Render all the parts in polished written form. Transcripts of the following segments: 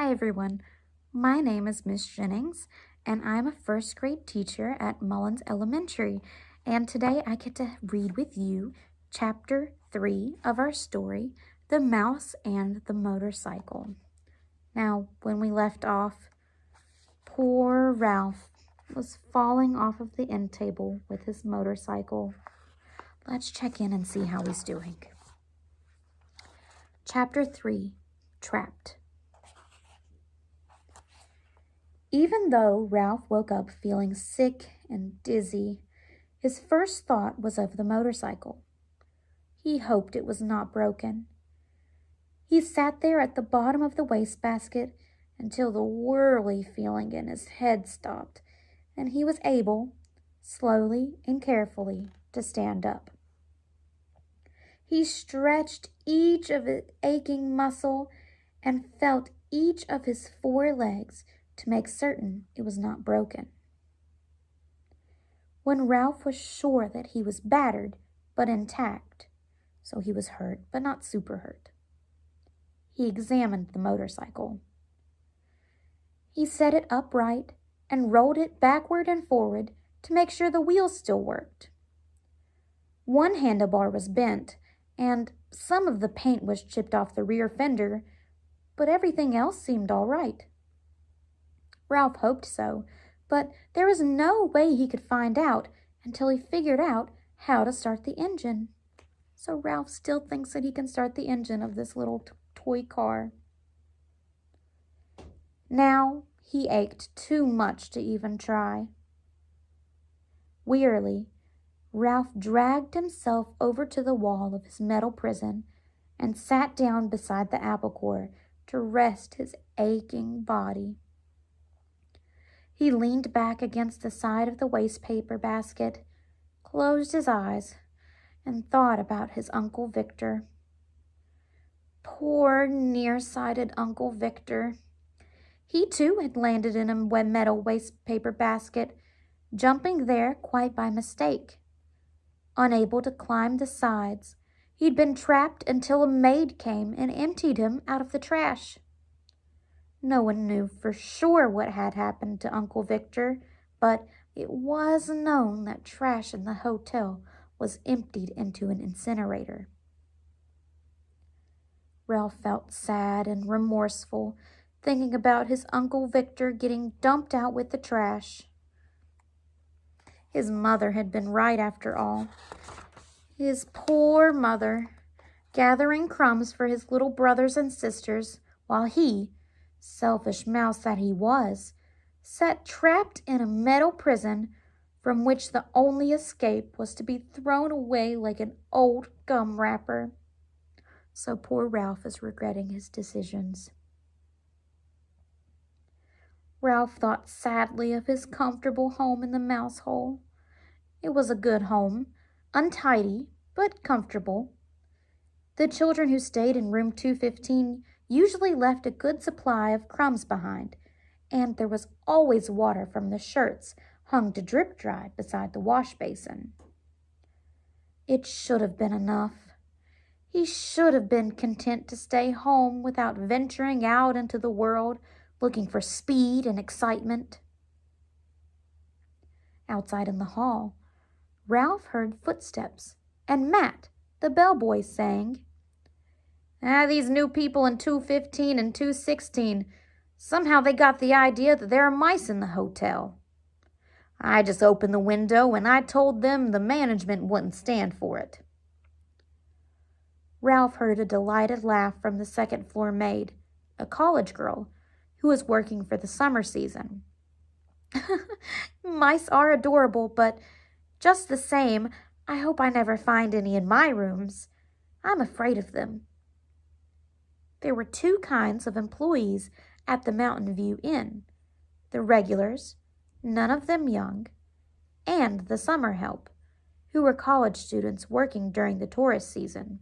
Hi everyone, my name is Miss Jennings and I'm a first grade teacher at Mullins Elementary, and today I get to read with you chapter 3 of our story, The Mouse and the Motorcycle. Now, when we left off, poor Ralph was falling off of the end table with his motorcycle. Let's check in and see how he's doing. Chapter 3, Trapped. Even though Ralph woke up feeling sick and dizzy, his first thought was of the motorcycle. He hoped it was not broken. He sat there at the bottom of the wastebasket until the whirly feeling in his head stopped, and he was able, slowly and carefully, to stand up. He stretched each of his aching muscle and felt each of his 4 legs to make certain it was not broken. When Ralph was sure that he was battered but intact, so he was hurt but not super hurt, he examined the motorcycle. He set it upright and rolled it backward and forward to make sure the wheels still worked. One handlebar was bent and some of the paint was chipped off the rear fender, but everything else seemed all right. Ralph hoped so, but there was no way he could find out until he figured out how to start the engine. So Ralph still thinks that he can start the engine of this little toy car. Now he ached too much to even try. Wearily, Ralph dragged himself over to the wall of his metal prison and sat down beside the apple core to rest his aching body. He leaned back against the side of the waste paper basket, closed his eyes, and thought about his Uncle Victor. Poor, nearsighted Uncle Victor. He too had landed in a metal waste paper basket, jumping there quite by mistake. Unable to climb the sides, he'd been trapped until a maid came and emptied him out of the trash. No one knew for sure what had happened to Uncle Victor, but it was known that trash in the hotel was emptied into an incinerator. Ralph felt sad and remorseful, thinking about his Uncle Victor getting dumped out with the trash. His mother had been right after all. His poor mother, gathering crumbs for his little brothers and sisters, while he, selfish mouse that he was, sat trapped in a metal prison from which the only escape was to be thrown away like an old gum wrapper. So poor Ralph is regretting his decisions. Ralph thought sadly of his comfortable home in the mouse hole. It was a good home, untidy, but comfortable. The children who stayed in room 215 usually left a good supply of crumbs behind, and there was always water from the shirts hung to drip dry beside the wash basin. It should have been enough. He should have been content to stay home without venturing out into the world looking for speed and excitement. Outside in the hall, Ralph heard footsteps, and Matt, the bellboy, sang, "These new people in 215 and 216, somehow they got the idea that there are mice in the hotel. I just opened the window and I told them the management wouldn't stand for it." Ralph heard a delighted laugh from the second-floor maid, a college girl, who was working for the summer season. "Mice are adorable, but just the same, I hope I never find any in my rooms. I'm afraid of them." There were 2 kinds of employees at the Mountain View Inn: the regulars, none of them young, and the summer help, who were college students working during the tourist season.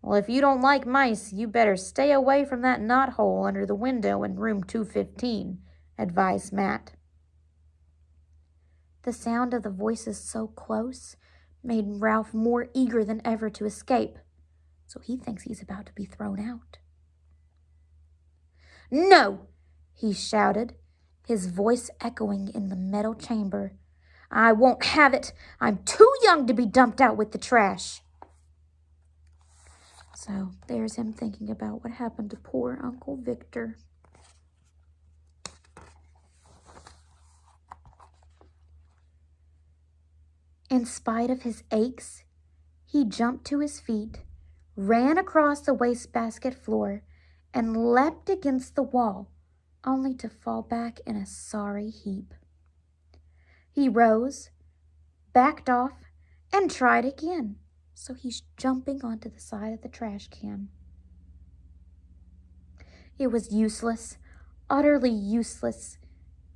"Well, if you don't like mice, you better stay away from that knothole under the window in room 215, advised Matt. The sound of the voices so close made Ralph more eager than ever to escape, so he thinks he's about to be thrown out. "No!" he shouted, his voice echoing in the metal chamber. "I won't have it. I'm too young to be dumped out with the trash." So there's him thinking about what happened to poor Uncle Victor. In spite of his aches, he jumped to his feet, ran across the wastebasket floor, and leapt against the wall, only to fall back in a sorry heap. He rose, backed off, and tried again. So he's jumping onto the side of the trash can. It was useless, utterly useless.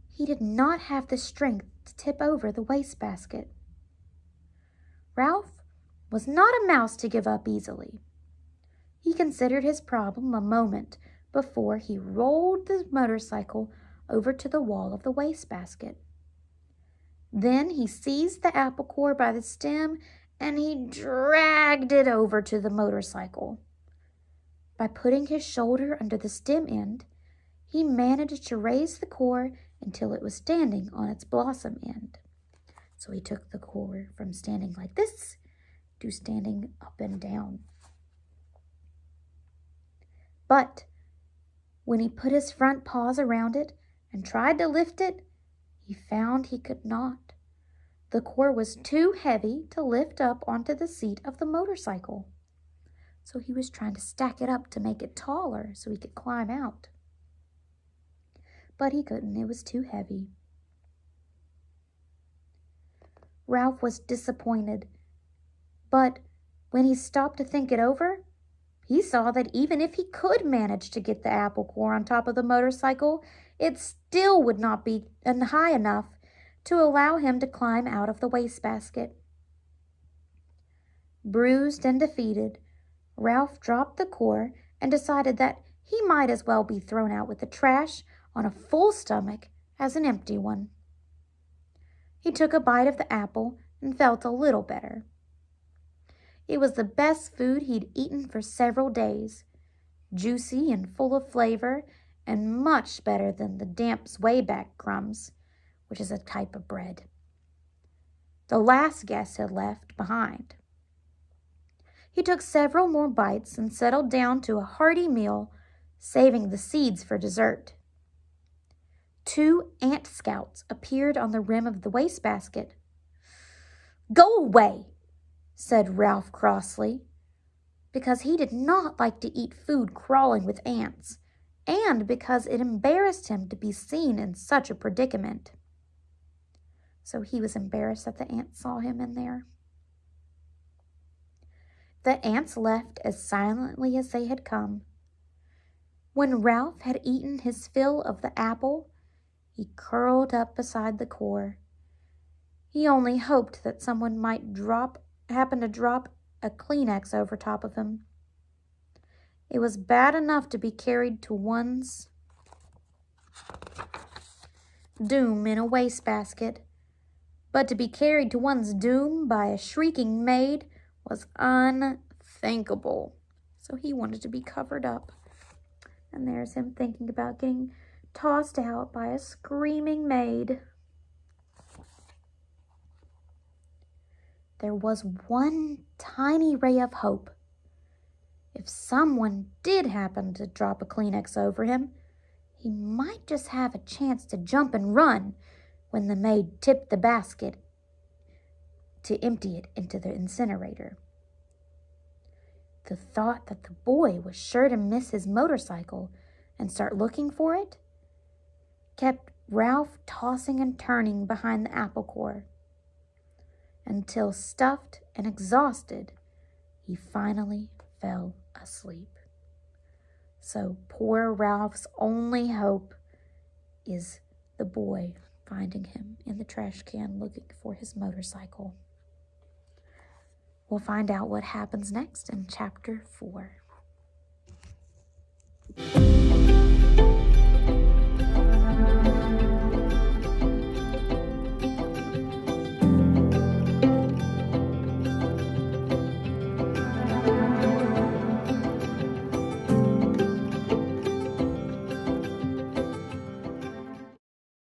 He did not have the strength to tip over the wastebasket. Ralph was not a mouse to give up easily. He considered his problem a moment before he rolled the motorcycle over to the wall of the wastebasket. Then he seized the apple core by the stem and he dragged it over to the motorcycle. By putting his shoulder under the stem end, he managed to raise the core until it was standing on its blossom end. So he took the core from standing like this to standing up and down. But when he put his front paws around it and tried to lift it, he found he could not. The core was too heavy to lift up onto the seat of the motorcycle. So he was trying to stack it up to make it taller so he could climb out. But he couldn't, it was too heavy. Ralph was disappointed, but when he stopped to think it over, he saw that even if he could manage to get the apple core on top of the motorcycle, it still would not be high enough to allow him to climb out of the wastebasket. Bruised and defeated, Ralph dropped the core and decided that he might as well be thrown out with the trash on a full stomach as an empty one. He took a bite of the apple and felt a little better. It was the best food he'd eaten for several days, juicy and full of flavor, and much better than the damp swayback crumbs, which is a type of bread the last guest had left behind. He took several more bites and settled down to a hearty meal, saving the seeds for dessert. 2 ant scouts appeared on the rim of the wastebasket. "Go away," said Ralph crossly, because he did not like to eat food crawling with ants, and because it embarrassed him to be seen in such a predicament. So he was embarrassed that the ants saw him in there. The ants left as silently as they had come. When Ralph had eaten his fill of the apple, he curled up beside the core. He only hoped that someone might happen to drop a Kleenex over top of him. It was bad enough to be carried to one's doom in a wastebasket, but to be carried to one's doom by a shrieking maid was unthinkable. So he wanted to be covered up. And there's him thinking about getting tossed out by a screaming maid. There was one tiny ray of hope. If someone did happen to drop a Kleenex over him, he might just have a chance to jump and run when the maid tipped the basket to empty it into the incinerator. The thought that the boy was sure to miss his motorcycle and start looking for it kept Ralph tossing and turning behind the apple core until, stuffed and exhausted, he finally fell asleep. So poor Ralph's only hope is the boy finding him in the trash can looking for his motorcycle. We'll find out what happens next in Chapter 4.